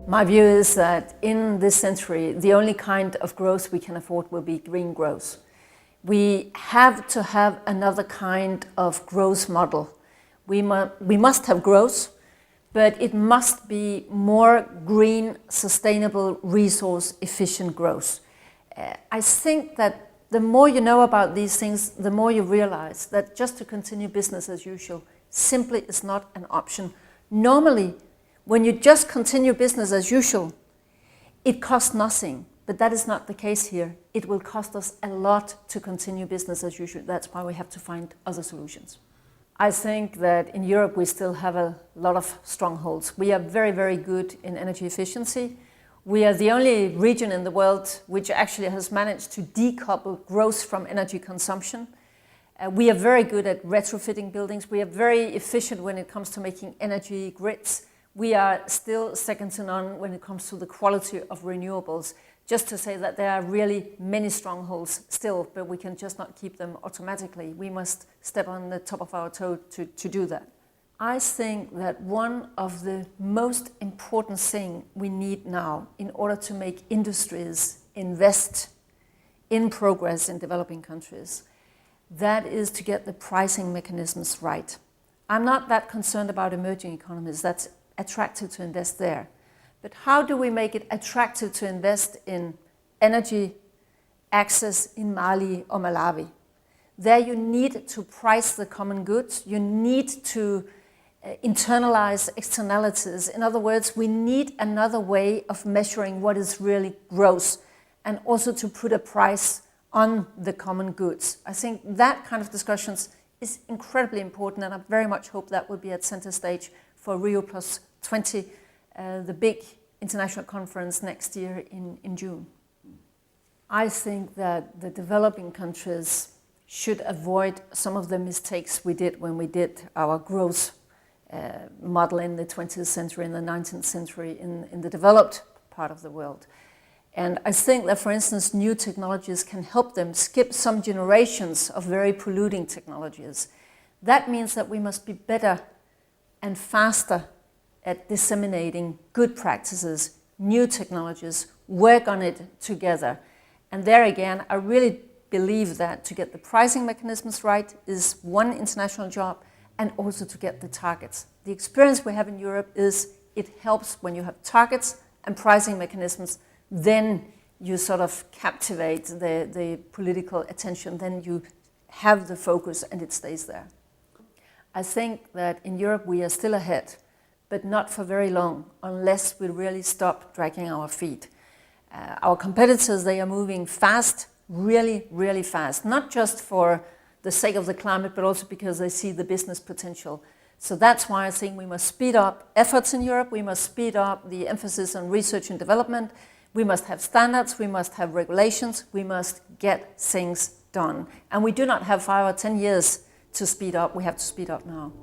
My view is that in this century, the only kind of growth we can afford will be green growth. We have to have another kind of growth model. We must have growth, but it must be more green, sustainable, resource-efficient growth. I think that the more you know about these things, the more you realize that just to continue business as usual simply is not an option. Normally, when you just continue business as usual, it costs nothing, but that is not the case here. It will cost us a lot to continue business as usual. That's why we have to find other solutions. I think that in Europe we still have a lot of strongholds. We are very, very good in energy efficiency. We are the only region in the world which actually has managed to decouple growth from energy consumption. We are very good at retrofitting buildings. We are very efficient when it comes to making energy grids. We are still second to none when it comes to the quality of renewables. Just to say that there are really many strongholds still, but we can just not keep them automatically. We must step on the top of our toe to do that. I think that one of the most important things we need now in order to make industries invest in progress in developing countries, that is to get the pricing mechanisms right. I'm not that concerned about emerging economies. That's attractive to invest there. But how do we make it attractive to invest in energy access in Mali or Malawi? There you need to price the common goods. You need to internalize externalities. In other words, we need another way of measuring what is really growth and also to put a price on the common goods. I think that kind of discussions is incredibly important, and I very much hope that will be at center stage for Rio+20, the big international conference next year in June. I think that the developing countries should avoid some of the mistakes we did when we did our growth model in the 20th century and the 19th century in the developed part of the world. And I think that, for instance, new technologies can help them skip some generations of very polluting technologies. That means that we must be better and faster at disseminating good practices, new technologies, work on it together. And there again, I really believe that to get the pricing mechanisms right is one international job, and also to get the targets. The experience we have in Europe is it helps when you have targets and pricing mechanisms, then you sort of captivate the political attention, then you have the focus and it stays there. I think that in Europe we are still ahead, but not for very long, unless we really stop dragging our feet. Our competitors, they are moving fast, really, really fast, not just for the sake of the climate, but also because they see the business potential. So that's why I think we must speed up efforts in Europe, we must speed up the emphasis on research and development, we must have standards, we must have regulations, we must get things done. And we do not have 5 or 10 years to speed up, we have to speed up now.